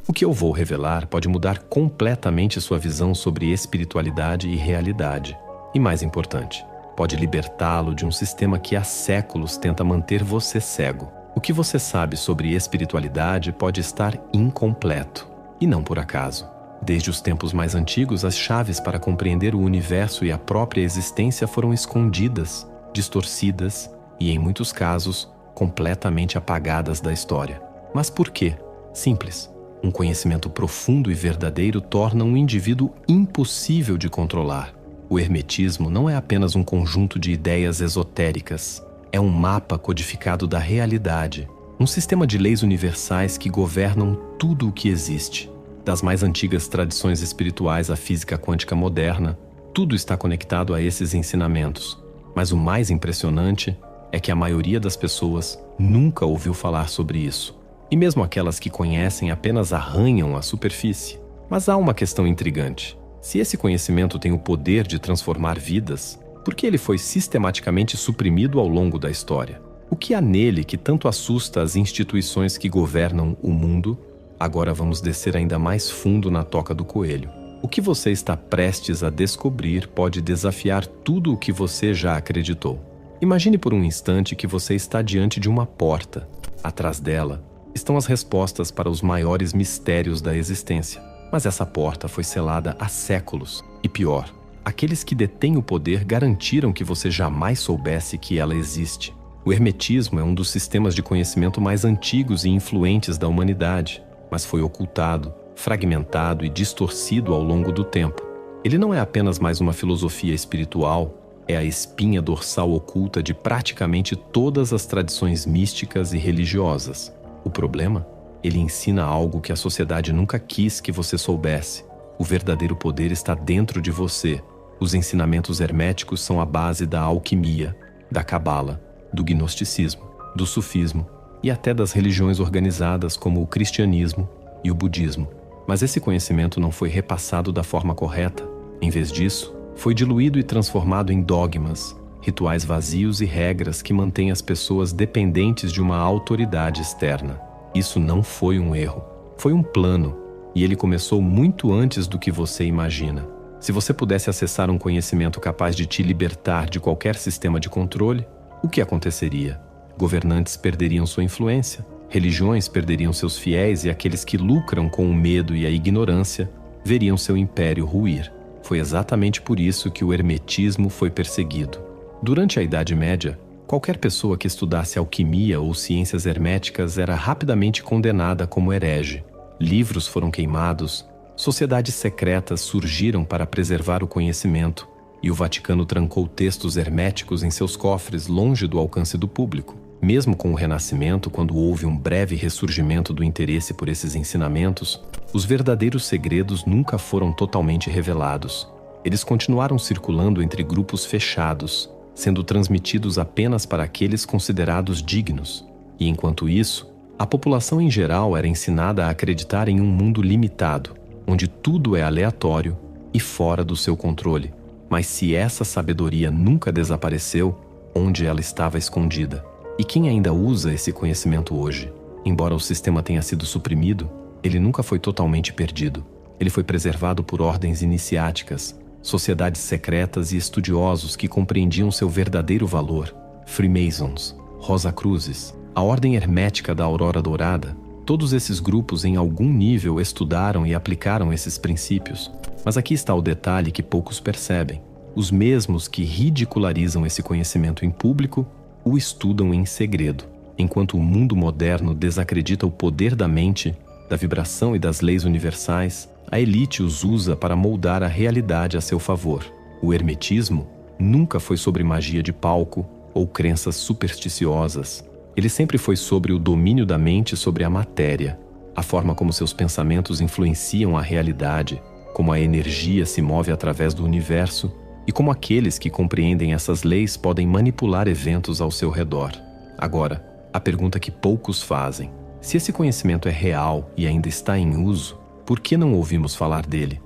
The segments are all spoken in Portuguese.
O que eu vou revelar pode mudar completamente sua visão sobre espiritualidade e realidade. E mais importante, pode libertá-lo de um sistema que há séculos tenta manter você cego. O que você sabe sobre espiritualidade pode estar incompleto, e não por acaso. Desde os tempos mais antigos, as chaves para compreender o universo e a própria existência foram escondidas, distorcidas e, em muitos casos, completamente apagadas da história. Mas por quê? Simples. Um conhecimento profundo e verdadeiro torna um indivíduo impossível de controlar. O hermetismo não é apenas um conjunto de ideias esotéricas. É um mapa codificado da realidade, um sistema de leis universais que governam tudo o que existe. Das mais antigas tradições espirituais à física quântica moderna, tudo está conectado a esses ensinamentos. Mas o mais impressionante é que a maioria das pessoas nunca ouviu falar sobre isso. E mesmo aquelas que conhecem apenas arranham a superfície. Mas há uma questão intrigante. Se esse conhecimento tem o poder de transformar vidas, por que ele foi sistematicamente suprimido ao longo da história? O que há nele que tanto assusta as instituições que governam o mundo? Agora vamos descer ainda mais fundo na toca do coelho. O que você está prestes a descobrir pode desafiar tudo o que você já acreditou. Imagine por um instante que você está diante de uma porta. Atrás dela estão as respostas para os maiores mistérios da existência. Mas essa porta foi selada há séculos. E pior, aqueles que detêm o poder garantiram que você jamais soubesse que ela existe. O hermetismo é um dos sistemas de conhecimento mais antigos e influentes da humanidade, mas foi ocultado, fragmentado e distorcido ao longo do tempo. Ele não é apenas mais uma filosofia espiritual, é a espinha dorsal oculta de praticamente todas as tradições místicas e religiosas. O problema? Ele ensina algo que a sociedade nunca quis que você soubesse. O verdadeiro poder está dentro de você. Os ensinamentos herméticos são a base da alquimia, da cabala, do gnosticismo, do sufismo e até das religiões organizadas como o cristianismo e o budismo. Mas esse conhecimento não foi repassado da forma correta. Em vez disso, foi diluído e transformado em dogmas, rituais vazios e regras que mantêm as pessoas dependentes de uma autoridade externa. Isso não foi um erro, foi um plano, e ele começou muito antes do que você imagina. Se você pudesse acessar um conhecimento capaz de te libertar de qualquer sistema de controle, o que aconteceria? Governantes perderiam sua influência, religiões perderiam seus fiéis e aqueles que lucram com o medo e a ignorância veriam seu império ruir. Foi exatamente por isso que o hermetismo foi perseguido. Durante a Idade Média, qualquer pessoa que estudasse alquimia ou ciências herméticas era rapidamente condenada como herege. Livros foram queimados, sociedades secretas surgiram para preservar o conhecimento, e o Vaticano trancou textos herméticos em seus cofres longe do alcance do público. Mesmo com o Renascimento, quando houve um breve ressurgimento do interesse por esses ensinamentos, os verdadeiros segredos nunca foram totalmente revelados. Eles continuaram circulando entre grupos fechados, sendo transmitidos apenas para aqueles considerados dignos. E enquanto isso, a população em geral era ensinada a acreditar em um mundo limitado, onde tudo é aleatório e fora do seu controle. Mas se essa sabedoria nunca desapareceu, onde ela estava escondida? E quem ainda usa esse conhecimento hoje? Embora o sistema tenha sido suprimido, ele nunca foi totalmente perdido. Ele foi preservado por ordens iniciáticas, sociedades secretas e estudiosos que compreendiam seu verdadeiro valor. Freemasons, Rosacruzes, a Ordem Hermética da Aurora Dourada, todos esses grupos em algum nível estudaram e aplicaram esses princípios. Mas aqui está o detalhe que poucos percebem. Os mesmos que ridicularizam esse conhecimento em público o estudam em segredo. Enquanto o mundo moderno desacredita o poder da mente, da vibração e das leis universais, a elite os usa para moldar a realidade a seu favor. O hermetismo nunca foi sobre magia de palco ou crenças supersticiosas. Ele sempre foi sobre o domínio da mente sobre a matéria, a forma como seus pensamentos influenciam a realidade, como a energia se move através do universo e como aqueles que compreendem essas leis podem manipular eventos ao seu redor. Agora, a pergunta que poucos fazem: se esse conhecimento é real e ainda está em uso, por que não ouvimos falar dele?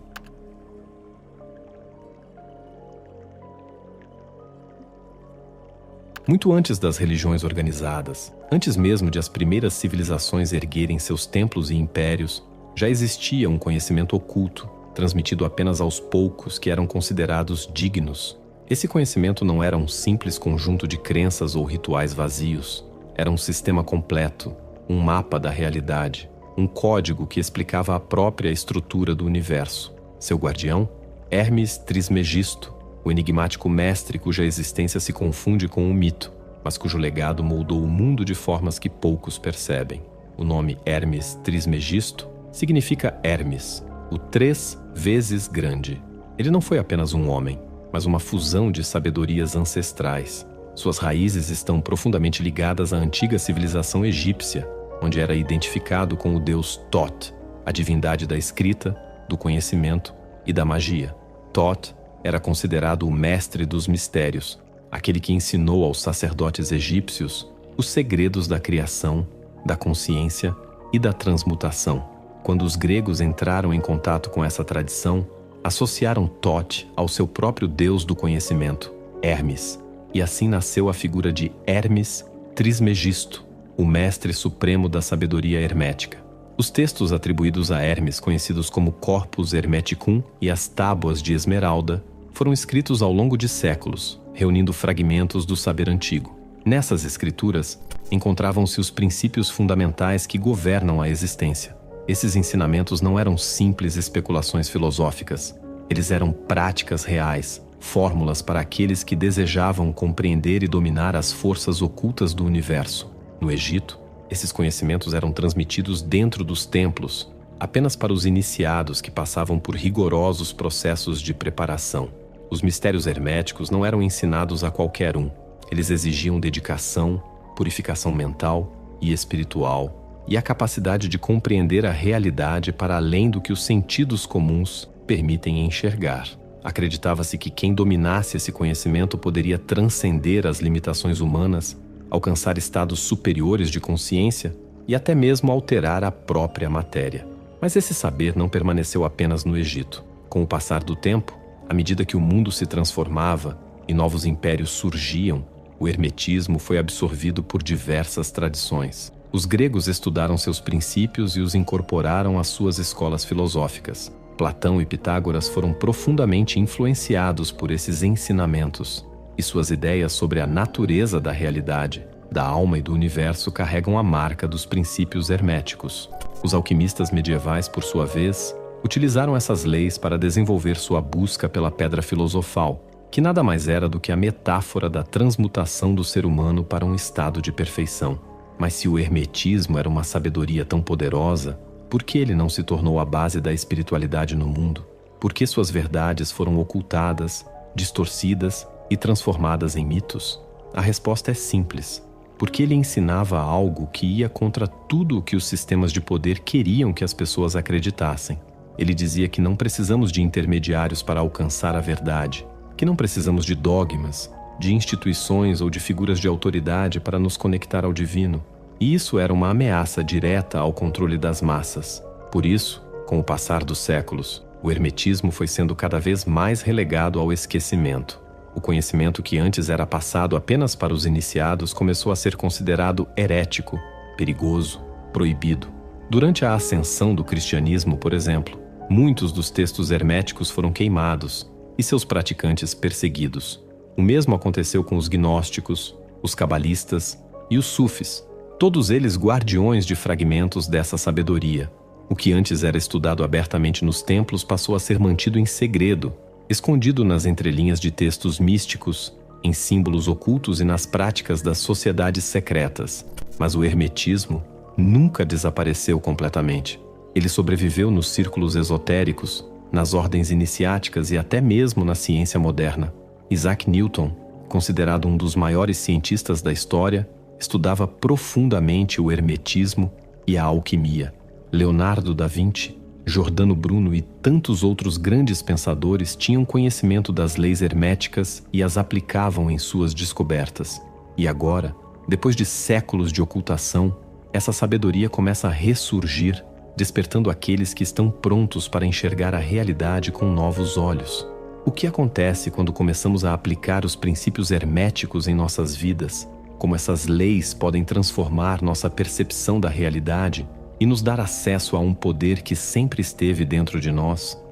Muito antes das religiões organizadas, antes mesmo de as primeiras civilizações erguerem seus templos e impérios, Já existia um conhecimento oculto, transmitido apenas aos poucos que eram considerados dignos. Esse conhecimento não era um simples conjunto de crenças ou rituais vazios. Era um sistema completo, um mapa da realidade, um código que explicava a própria estrutura do universo. Seu guardião? Hermes Trismegisto, o enigmático mestre cuja existência se confunde com o mito, mas cujo legado moldou o mundo de formas que poucos percebem. O nome Hermes Trismegisto significa Hermes, o 3 vezes grande. Ele não foi apenas um homem, mas uma fusão de sabedorias ancestrais. Suas raízes estão profundamente ligadas à antiga civilização egípcia, onde era identificado com o deus Thoth, a divindade da escrita, do conhecimento e da magia. Thoth era considerado o mestre dos mistérios, aquele que ensinou aos sacerdotes egípcios os segredos da criação, da consciência e da transmutação. Quando os gregos entraram em contato com essa tradição, associaram Thoth ao seu próprio deus do conhecimento, Hermes, e assim nasceu a figura de Hermes Trismegisto, o mestre supremo da sabedoria hermética. Os textos atribuídos a Hermes, conhecidos como Corpus Hermeticum e as Tábuas de Esmeralda, foram escritos ao longo de séculos, reunindo fragmentos do saber antigo. Nessas escrituras, encontravam-se os princípios fundamentais que governam a existência. Esses ensinamentos não eram simples especulações filosóficas. Eles eram práticas reais, fórmulas para aqueles que desejavam compreender e dominar as forças ocultas do universo. No Egito, esses conhecimentos eram transmitidos dentro dos templos, apenas para os iniciados que passavam por rigorosos processos de preparação. Os mistérios herméticos não eram ensinados a qualquer um. Eles exigiam dedicação, purificação mental e espiritual, e a capacidade de compreender a realidade para além do que os sentidos comuns permitem enxergar. Acreditava-se que quem dominasse esse conhecimento poderia transcender as limitações humanas, alcançar estados superiores de consciência e até mesmo alterar a própria matéria. Mas esse saber não permaneceu apenas no Egito. Com o passar do tempo, à medida que o mundo se transformava e novos impérios surgiam, o hermetismo foi absorvido por diversas tradições. Os gregos estudaram seus princípios e os incorporaram às suas escolas filosóficas. Platão e Pitágoras foram profundamente influenciados por esses ensinamentos, e suas ideias sobre a natureza da realidade, da alma e do universo carregam a marca dos princípios herméticos. Os alquimistas medievais, por sua vez, utilizaram essas leis para desenvolver sua busca pela pedra filosofal, que nada mais era do que a metáfora da transmutação do ser humano para um estado de perfeição. Mas se o hermetismo era uma sabedoria tão poderosa, por que ele não se tornou a base da espiritualidade no mundo? Por que suas verdades foram ocultadas, distorcidas e transformadas em mitos? A resposta é simples. Porque ele ensinava algo que ia contra tudo o que os sistemas de poder queriam que as pessoas acreditassem. Ele dizia que não precisamos de intermediários para alcançar a verdade, que não precisamos de dogmas, de instituições ou de figuras de autoridade para nos conectar ao divino. E isso era uma ameaça direta ao controle das massas. Por isso, com o passar dos séculos, o hermetismo foi sendo cada vez mais relegado ao esquecimento. O conhecimento que antes era passado apenas para os iniciados começou a ser considerado herético, perigoso, proibido. Durante a ascensão do cristianismo, por exemplo, muitos dos textos herméticos foram queimados e seus praticantes perseguidos. O mesmo aconteceu com os gnósticos, os cabalistas e os sufis, todos eles guardiões de fragmentos dessa sabedoria. O que antes era estudado abertamente nos templos passou a ser mantido em segredo, escondido nas entrelinhas de textos místicos, em símbolos ocultos e nas práticas das sociedades secretas. Mas o hermetismo nunca desapareceu completamente. Ele sobreviveu nos círculos esotéricos, nas ordens iniciáticas e até mesmo na ciência moderna. Isaac Newton, considerado um dos maiores cientistas da história, estudava profundamente o hermetismo e a alquimia. Leonardo da Vinci, Giordano Bruno e tantos outros grandes pensadores tinham conhecimento das leis herméticas e as aplicavam em suas descobertas. E agora, depois de séculos de ocultação, essa sabedoria começa a ressurgir, despertando aqueles que estão prontos para enxergar a realidade com novos olhos. O que acontece quando começamos a aplicar os princípios herméticos em nossas vidas? Como essas leis podem transformar nossa percepção da realidade e nos dar acesso a um poder que sempre esteve dentro de nós.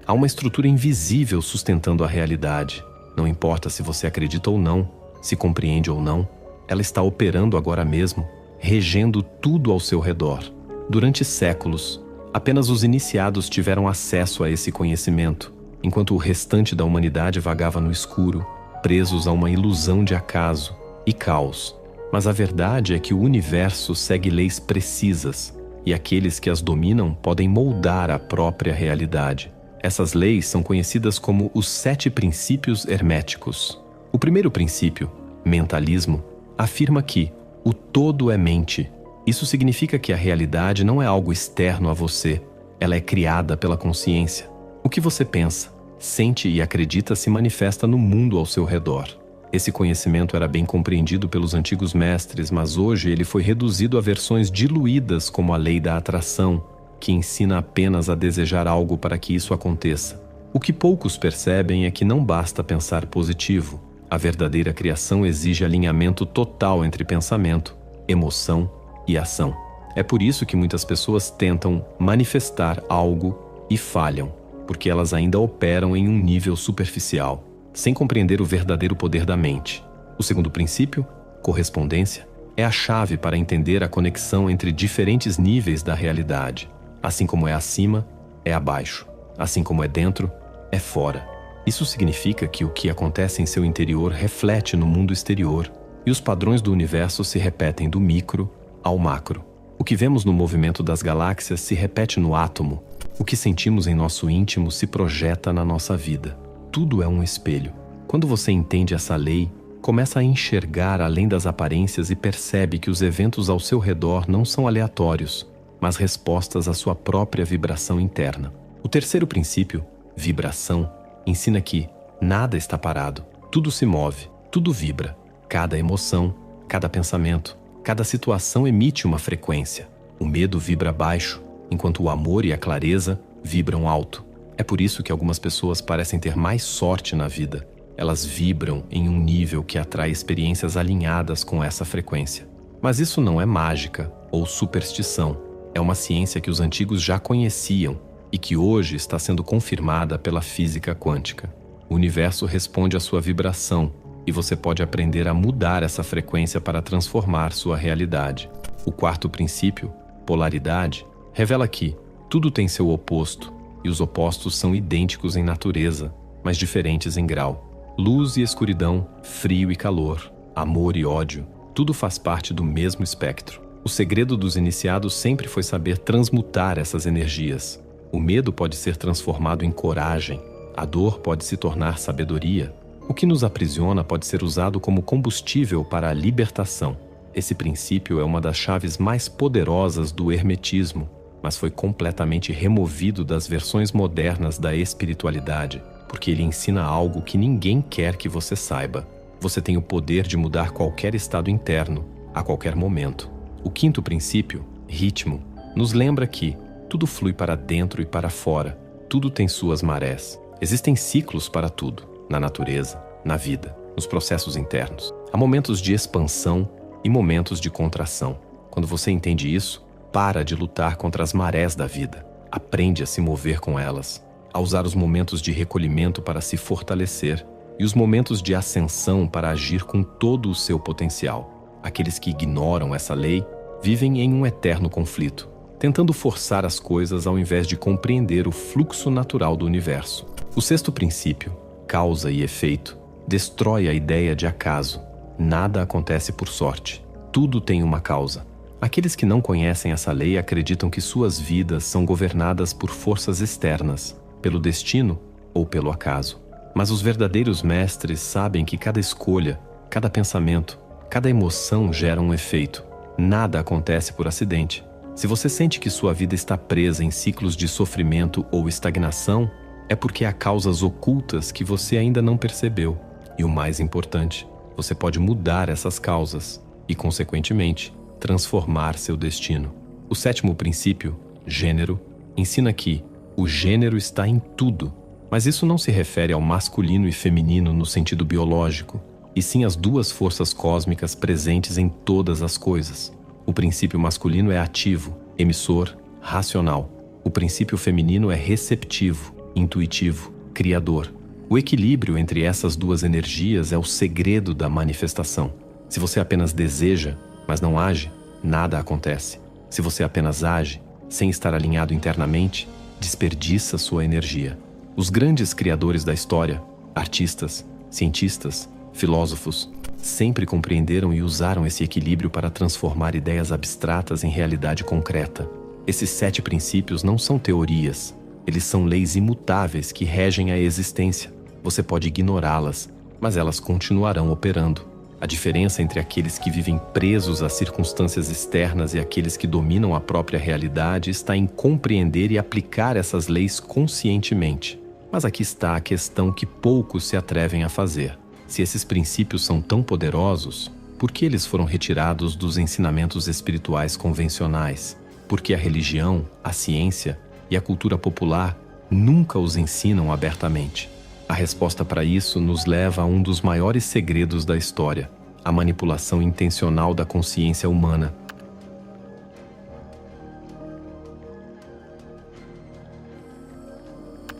Há uma estrutura invisível sustentando a realidade. Não importa se você acredita ou não, se compreende ou não, ela está operando agora mesmo, regendo tudo ao seu redor. Durante séculos, apenas os iniciados tiveram acesso a esse conhecimento, enquanto o restante da humanidade vagava no escuro, presos a uma ilusão de acaso e caos. Mas a verdade é que o universo segue leis precisas, e aqueles que as dominam podem moldar a própria realidade. Essas leis são conhecidas como os 7 princípios herméticos. O primeiro princípio, mentalismo, afirma que o todo é mente. Isso significa que a realidade não é algo externo a você, ela é criada pela consciência. O que você pensa, sente e acredita se manifesta no mundo ao seu redor. Esse conhecimento era bem compreendido pelos antigos mestres, mas hoje ele foi reduzido a versões diluídas como a lei da atração, que ensina apenas a desejar algo para que isso aconteça. O que poucos percebem é que não basta pensar positivo. A verdadeira criação exige alinhamento total entre pensamento, emoção e ação. É por isso que muitas pessoas tentam manifestar algo e falham, porque elas ainda operam em um nível superficial, sem compreender o verdadeiro poder da mente. O segundo princípio, correspondência, é a chave para entender a conexão entre diferentes níveis da realidade. Assim como é acima, é abaixo. Assim como é dentro, é fora. Isso significa que o que acontece em seu interior reflete no mundo exterior, e os padrões do universo se repetem do micro ao macro. O que vemos no movimento das galáxias se repete no átomo. O que sentimos em nosso íntimo se projeta na nossa vida. Tudo é um espelho. Quando você entende essa lei, começa a enxergar além das aparências e percebe que os eventos ao seu redor não são aleatórios, mas respostas à sua própria vibração interna. O terceiro princípio, vibração, ensina que nada está parado, tudo se move, tudo vibra. Cada emoção, cada pensamento, cada situação emite uma frequência. O medo vibra baixo, enquanto o amor e a clareza vibram alto. É por isso que algumas pessoas parecem ter mais sorte na vida. Elas vibram em um nível que atrai experiências alinhadas com essa frequência. Mas isso não é mágica ou superstição. É uma ciência que os antigos já conheciam e que hoje está sendo confirmada pela física quântica. O universo responde à sua vibração e você pode aprender a mudar essa frequência para transformar sua realidade. O quarto princípio, polaridade, revela que tudo tem seu oposto e os opostos são idênticos em natureza, mas diferentes em grau. Luz e escuridão, frio e calor, amor e ódio, tudo faz parte do mesmo espectro. O segredo dos iniciados sempre foi saber transmutar essas energias. O medo pode ser transformado em coragem, a dor pode se tornar sabedoria. O que nos aprisiona pode ser usado como combustível para a libertação. Esse princípio é uma das chaves mais poderosas do hermetismo, mas foi completamente removido das versões modernas da espiritualidade, porque ele ensina algo que ninguém quer que você saiba. Você tem o poder de mudar qualquer estado interno, a qualquer momento. O quinto princípio, ritmo, nos lembra que tudo flui para dentro e para fora, tudo tem suas marés. Existem ciclos para tudo, na natureza, na vida, nos processos internos. Há momentos de expansão e momentos de contração. Quando você entende isso, para de lutar contra as marés da vida. Aprende a se mover com elas, a usar os momentos de recolhimento para se fortalecer e os momentos de ascensão para agir com todo o seu potencial. Aqueles que ignoram essa lei vivem em um eterno conflito, tentando forçar as coisas ao invés de compreender o fluxo natural do universo. O sexto princípio, causa e efeito, destrói a ideia de acaso. Nada acontece por sorte. Tudo tem uma causa. Aqueles que não conhecem essa lei acreditam que suas vidas são governadas por forças externas, pelo destino ou pelo acaso. Mas os verdadeiros mestres sabem que cada escolha, cada pensamento, cada emoção gera um efeito. Nada acontece por acidente. Se você sente que sua vida está presa em ciclos de sofrimento ou estagnação, é porque há causas ocultas que você ainda não percebeu. E o mais importante, você pode mudar essas causas e, consequentemente, transformar seu destino. O sétimo princípio, gênero, ensina que o gênero está em tudo. Mas isso não se refere ao masculino e feminino no sentido biológico. e sim as duas forças cósmicas presentes em todas as coisas. O princípio masculino é ativo, emissor, racional. O princípio feminino é receptivo, intuitivo, criador. O equilíbrio entre essas duas energias é o segredo da manifestação. Se você apenas deseja, mas não age, nada acontece. Se você apenas age, sem estar alinhado internamente, desperdiça sua energia. Os grandes criadores da história, artistas, cientistas, filósofos, sempre compreenderam e usaram esse equilíbrio para transformar ideias abstratas em realidade concreta. Esses 7 princípios não são teorias, eles são leis imutáveis que regem a existência. Você pode ignorá-las, mas elas continuarão operando. A diferença entre aqueles que vivem presos às circunstâncias externas e aqueles que dominam a própria realidade está em compreender e aplicar essas leis conscientemente. Mas aqui está a questão que poucos se atrevem a fazer. Se esses princípios são tão poderosos, por que eles foram retirados dos ensinamentos espirituais convencionais? Por que a religião, a ciência e a cultura popular nunca os ensinam abertamente? A resposta para isso nos leva a um dos maiores segredos da história: a manipulação intencional da consciência humana.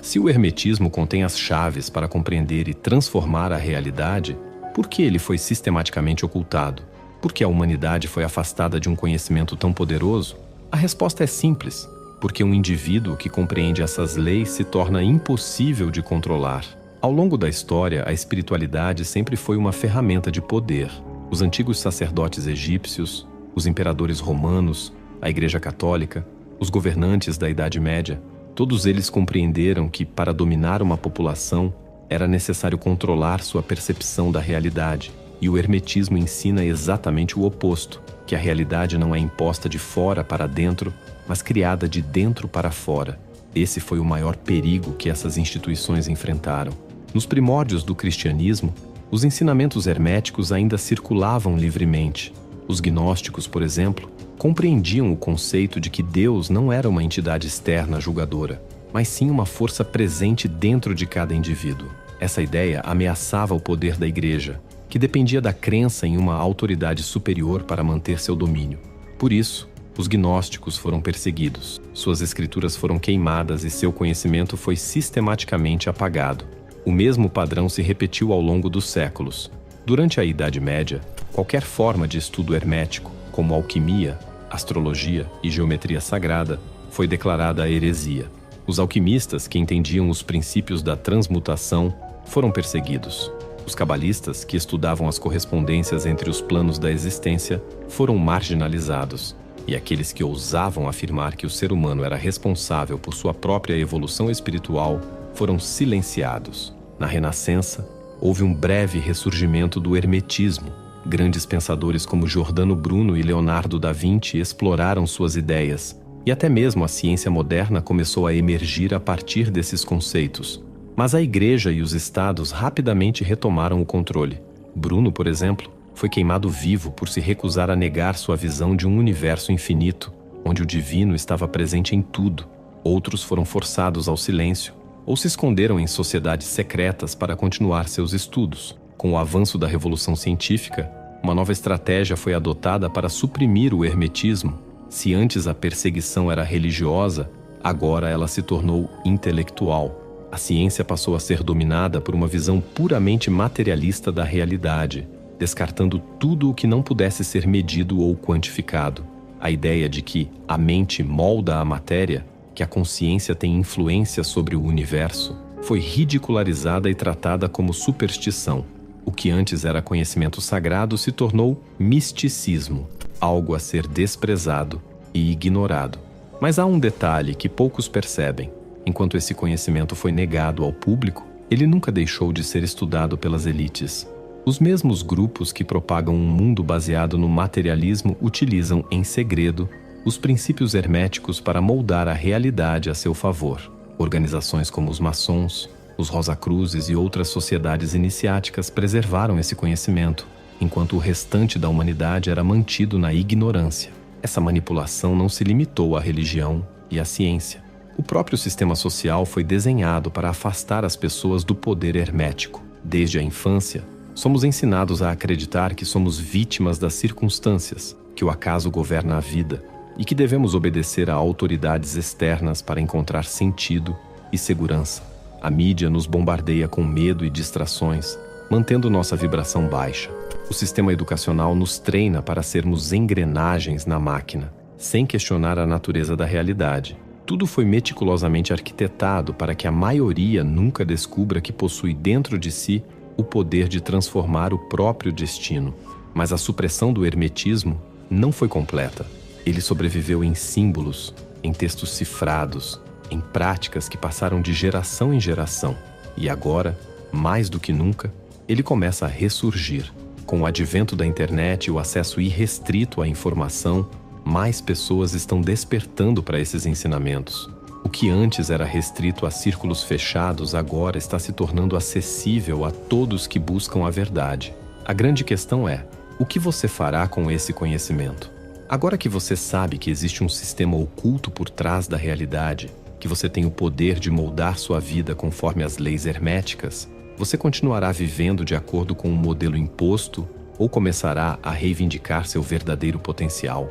Se o hermetismo contém as chaves para compreender e transformar a realidade, por que ele foi sistematicamente ocultado? Por que a humanidade foi afastada de um conhecimento tão poderoso? A resposta é simples: porque um indivíduo que compreende essas leis se torna impossível de controlar. Ao longo da história, a espiritualidade sempre foi uma ferramenta de poder. Os antigos sacerdotes egípcios, os imperadores romanos, a Igreja Católica, os governantes da Idade Média, todos eles compreenderam que, para dominar uma população, era necessário controlar sua percepção da realidade. E o hermetismo ensina exatamente o oposto, que a realidade não é imposta de fora para dentro, mas criada de dentro para fora. Esse foi o maior perigo que essas instituições enfrentaram. Nos primórdios do cristianismo, os ensinamentos herméticos ainda circulavam livremente. Os gnósticos, por exemplo, compreendiam o conceito de que Deus não era uma entidade externa julgadora, mas sim uma força presente dentro de cada indivíduo. Essa ideia ameaçava o poder da Igreja, que dependia da crença em uma autoridade superior para manter seu domínio. Por isso, os gnósticos foram perseguidos, suas escrituras foram queimadas e seu conhecimento foi sistematicamente apagado. O mesmo padrão se repetiu ao longo dos séculos. Durante a Idade Média, qualquer forma de estudo hermético, como alquimia, astrologia e geometria sagrada, foi declarada heresia. Os alquimistas, que entendiam os princípios da transmutação, foram perseguidos. Os cabalistas, que estudavam as correspondências entre os planos da existência, foram marginalizados. E aqueles que ousavam afirmar que o ser humano era responsável por sua própria evolução espiritual foram silenciados. Na Renascença, houve um breve ressurgimento do hermetismo. Grandes pensadores como Giordano Bruno e Leonardo da Vinci exploraram suas ideias, e até mesmo a ciência moderna começou a emergir a partir desses conceitos. Mas a Igreja e os Estados rapidamente retomaram o controle. Bruno, por exemplo, foi queimado vivo por se recusar a negar sua visão de um universo infinito, onde o divino estava presente em tudo. Outros foram forçados ao silêncio, ou se esconderam em sociedades secretas para continuar seus estudos. Com o avanço da Revolução Científica, uma nova estratégia foi adotada para suprimir o hermetismo. Se antes a perseguição era religiosa, agora ela se tornou intelectual. A ciência passou a ser dominada por uma visão puramente materialista da realidade, descartando tudo o que não pudesse ser medido ou quantificado. A ideia de que a mente molda a matéria, que a consciência tem influência sobre o universo, foi ridicularizada e tratada como superstição. O que antes era conhecimento sagrado se tornou misticismo, algo a ser desprezado e ignorado. Mas há um detalhe que poucos percebem. Enquanto esse conhecimento foi negado ao público, ele nunca deixou de ser estudado pelas elites. Os mesmos grupos que propagam um mundo baseado no materialismo utilizam, em segredo, os princípios herméticos para moldar a realidade a seu favor. Organizações como os maçons, os Rosacruzes e outras sociedades iniciáticas preservaram esse conhecimento, enquanto o restante da humanidade era mantido na ignorância. Essa manipulação não se limitou à religião e à ciência. O próprio sistema social foi desenhado para afastar as pessoas do poder hermético. Desde a infância, Somos ensinados a acreditar que somos vítimas das circunstâncias, que o acaso governa a vida e que devemos obedecer a autoridades externas para encontrar sentido e segurança. A mídia nos bombardeia com medo e distrações, mantendo nossa vibração baixa. O sistema educacional nos treina para sermos engrenagens na máquina, sem questionar a natureza da realidade. Tudo foi meticulosamente arquitetado para que a maioria nunca descubra que possui dentro de si o poder de transformar o próprio destino. Mas a supressão do hermetismo não foi completa. Ele sobreviveu em símbolos, em textos cifrados, em práticas que passaram de geração em geração. E agora, mais do que nunca, ele começa a ressurgir. Com o advento da internet e o acesso irrestrito à informação, mais pessoas estão despertando para esses ensinamentos. O que antes era restrito a círculos fechados agora está se tornando acessível a todos que buscam a verdade. A grande questão é: o que você fará com esse conhecimento? Agora que você sabe que existe um sistema oculto por trás da realidade, que você tem o poder de moldar sua vida conforme as leis herméticas, você continuará vivendo de acordo com um modelo imposto ou começará a reivindicar seu verdadeiro potencial?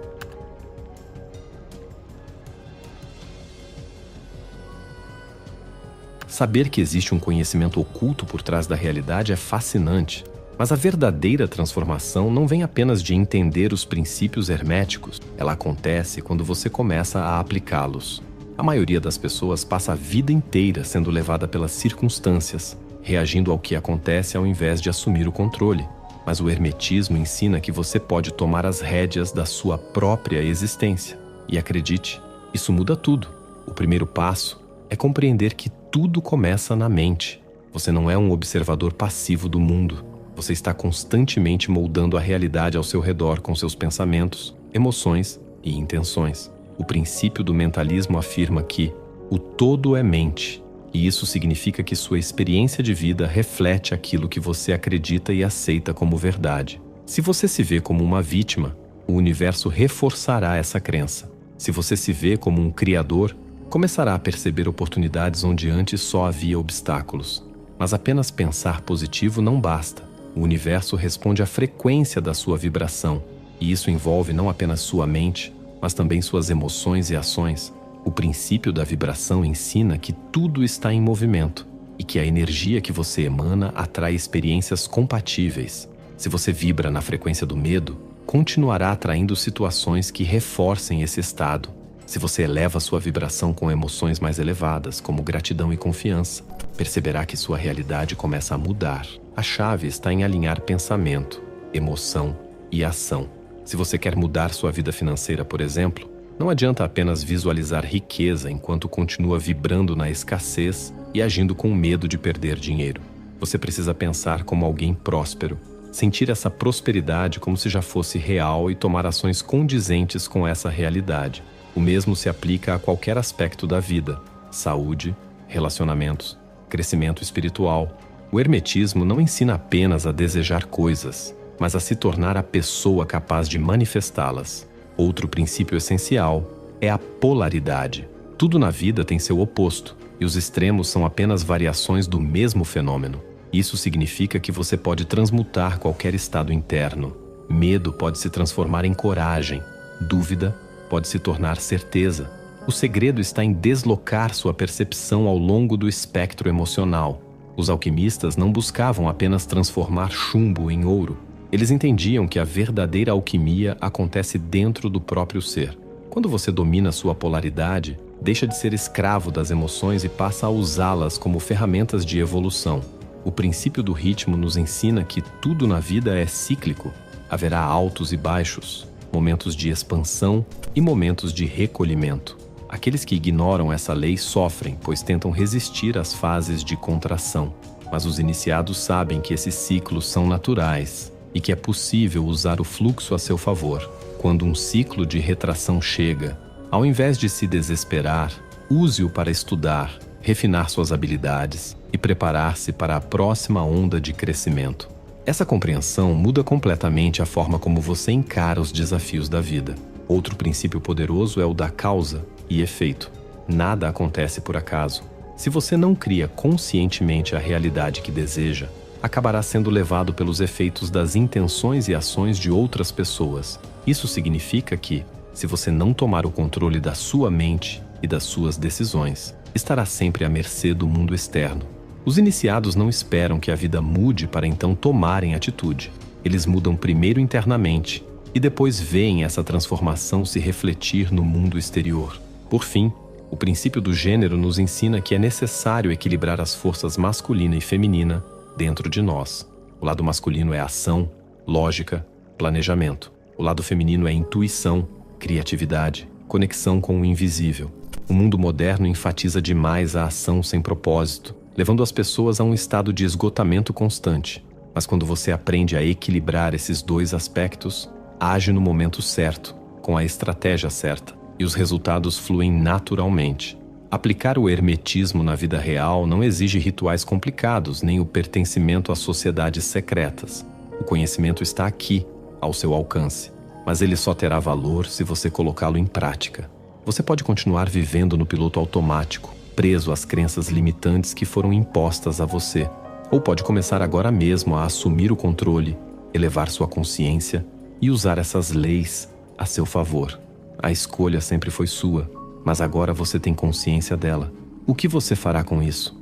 Saber que existe um conhecimento oculto por trás da realidade é fascinante, mas a verdadeira transformação não vem apenas de entender os princípios herméticos, ela acontece quando você começa a aplicá-los. A maioria das pessoas passa a vida inteira sendo levada pelas circunstâncias, reagindo ao que acontece ao invés de assumir o controle. Mas o hermetismo ensina que você pode tomar as rédeas da sua própria existência. E acredite, isso muda tudo. O primeiro passo é compreender que tudo começa na mente. Você não é um observador passivo do mundo. Você está constantemente moldando a realidade ao seu redor com seus pensamentos, emoções e intenções. O princípio do mentalismo afirma que o todo é mente, e isso significa que sua experiência de vida reflete aquilo que você acredita e aceita como verdade. Se você se vê como uma vítima, o universo reforçará essa crença. Se você se vê como um criador, começará a perceber oportunidades onde antes só havia obstáculos. Mas apenas pensar positivo não basta. O universo responde à frequência da sua vibração, e isso envolve não apenas sua mente, mas também suas emoções e ações. O princípio da vibração ensina que tudo está em movimento e que a energia que você emana atrai experiências compatíveis. Se você vibra na frequência do medo, continuará atraindo situações que reforcem esse estado. Se você eleva sua vibração com emoções mais elevadas, como gratidão e confiança, perceberá que sua realidade começa a mudar. A chave está em alinhar pensamento, emoção e ação. Se você quer mudar sua vida financeira, por exemplo, não adianta apenas visualizar riqueza enquanto continua vibrando na escassez e agindo com medo de perder dinheiro. Você precisa pensar como alguém próspero, sentir essa prosperidade como se já fosse real e tomar ações condizentes com essa realidade. O mesmo se aplica a qualquer aspecto da vida: saúde, relacionamentos, crescimento espiritual. O hermetismo não ensina apenas a desejar coisas, mas a se tornar a pessoa capaz de manifestá-las. Outro princípio essencial é a polaridade. Tudo na vida tem seu oposto, e os extremos são apenas variações do mesmo fenômeno. Isso significa que você pode transmutar qualquer estado interno. Medo pode se transformar em coragem, dúvida pode se tornar certeza. O segredo está em deslocar sua percepção ao longo do espectro emocional. Os alquimistas não buscavam apenas transformar chumbo em ouro. Eles entendiam que a verdadeira alquimia acontece dentro do próprio ser. Quando você domina sua polaridade, deixa de ser escravo das emoções e passa a usá-las como ferramentas de evolução. O princípio do ritmo nos ensina que tudo na vida é cíclico. Haverá altos e baixos, momentos de expansão e momentos de recolhimento. Aqueles que ignoram essa lei sofrem, pois tentam resistir às fases de contração. Mas os iniciados sabem que esses ciclos são naturais e que é possível usar o fluxo a seu favor. Quando um ciclo de retração chega, ao invés de se desesperar, use-o para estudar, refinar suas habilidades e preparar-se para a próxima onda de crescimento. Essa compreensão muda completamente a forma como você encara os desafios da vida. Outro princípio poderoso é o da causa e efeito. Nada acontece por acaso. Se você não cria conscientemente a realidade que deseja, acabará sendo levado pelos efeitos das intenções e ações de outras pessoas. Isso significa que, se você não tomar o controle da sua mente e das suas decisões, estará sempre à mercê do mundo externo. Os iniciados não esperam que a vida mude para então tomarem atitude. Eles mudam primeiro internamente e depois veem essa transformação se refletir no mundo exterior. Por fim, o princípio do gênero nos ensina que é necessário equilibrar as forças masculina e feminina dentro de nós. O lado masculino é ação, lógica, planejamento. O lado feminino é intuição, criatividade, conexão com o invisível. O mundo moderno enfatiza demais a ação sem propósito, levando as pessoas a um estado de esgotamento constante. Mas quando você aprende a equilibrar esses dois aspectos, age no momento certo, com a estratégia certa, e os resultados fluem naturalmente. Aplicar o hermetismo na vida real não exige rituais complicados, nem o pertencimento a sociedades secretas. O conhecimento está aqui, ao seu alcance, mas ele só terá valor se você colocá-lo em prática. Você pode continuar vivendo no piloto automático, preso às crenças limitantes que foram impostas a você, ou pode começar agora mesmo a assumir o controle, elevar sua consciência e usar essas leis a seu favor. A escolha sempre foi sua, mas agora você tem consciência dela. O que você fará com isso?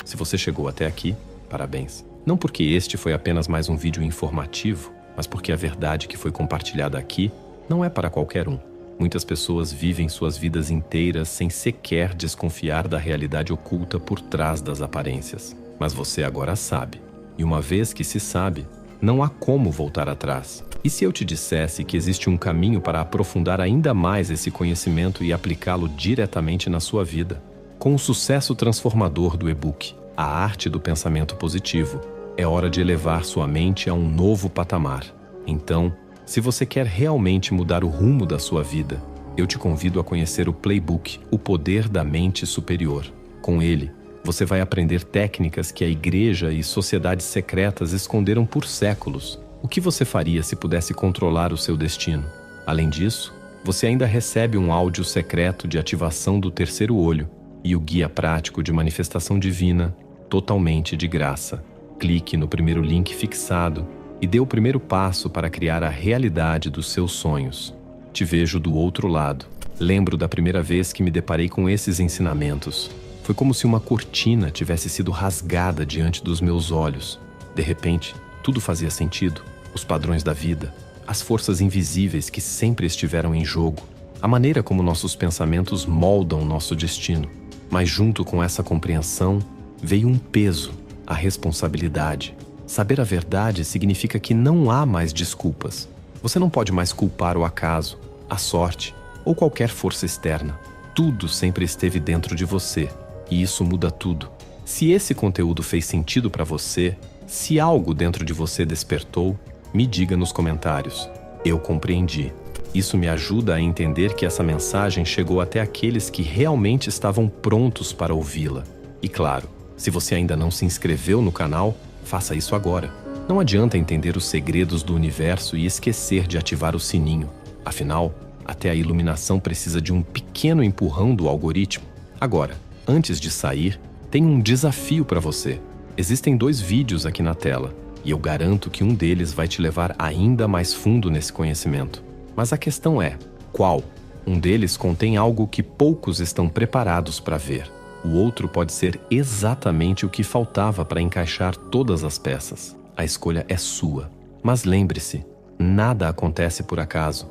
Se você chegou até aqui, parabéns. Não porque este foi apenas mais um vídeo informativo, mas porque a verdade que foi compartilhada aqui não é para qualquer um. Muitas pessoas vivem suas vidas inteiras sem sequer desconfiar da realidade oculta por trás das aparências. Mas você agora sabe. E uma vez que se sabe, não há como voltar atrás. E se eu te dissesse que existe um caminho para aprofundar ainda mais esse conhecimento e aplicá-lo diretamente na sua vida? Com o sucesso transformador do e-book, A Arte do Pensamento Positivo, é hora de elevar sua mente a um novo patamar. Então, se você quer realmente mudar o rumo da sua vida, eu te convido a conhecer o Playbook, O Poder da Mente Superior. Com ele, você vai aprender técnicas que a igreja e sociedades secretas esconderam por séculos. O que você faria se pudesse controlar o seu destino? Além disso, você ainda recebe um áudio secreto de ativação do terceiro olho e o guia prático de manifestação divina, totalmente de graça. Clique no primeiro link fixado e dê o primeiro passo para criar a realidade dos seus sonhos. Te vejo do outro lado. Lembro da primeira vez que me deparei com esses ensinamentos. Foi como se uma cortina tivesse sido rasgada diante dos meus olhos. De repente, tudo fazia sentido. Os padrões da vida, as forças invisíveis que sempre estiveram em jogo, a maneira como nossos pensamentos moldam nosso destino. Mas junto com essa compreensão, veio um peso, a responsabilidade. Saber a verdade significa que não há mais desculpas. Você não pode mais culpar o acaso, a sorte ou qualquer força externa. Tudo sempre esteve dentro de você. E isso muda tudo. Se esse conteúdo fez sentido para você, se algo dentro de você despertou, me diga nos comentários. Eu compreendi. Isso me ajuda a entender que essa mensagem chegou até aqueles que realmente estavam prontos para ouvi-la. E claro, se você ainda não se inscreveu no canal, faça isso agora. Não adianta entender os segredos do universo e esquecer de ativar o sininho. Afinal, até a iluminação precisa de um pequeno empurrão do algoritmo. Agora, antes de sair, tem um desafio para você. Existem 2 vídeos aqui na tela, e eu garanto que um deles vai te levar ainda mais fundo nesse conhecimento. Mas a questão é, qual? Um deles contém algo que poucos estão preparados para ver. O outro pode ser exatamente o que faltava para encaixar todas as peças. A escolha é sua. Mas lembre-se, nada acontece por acaso.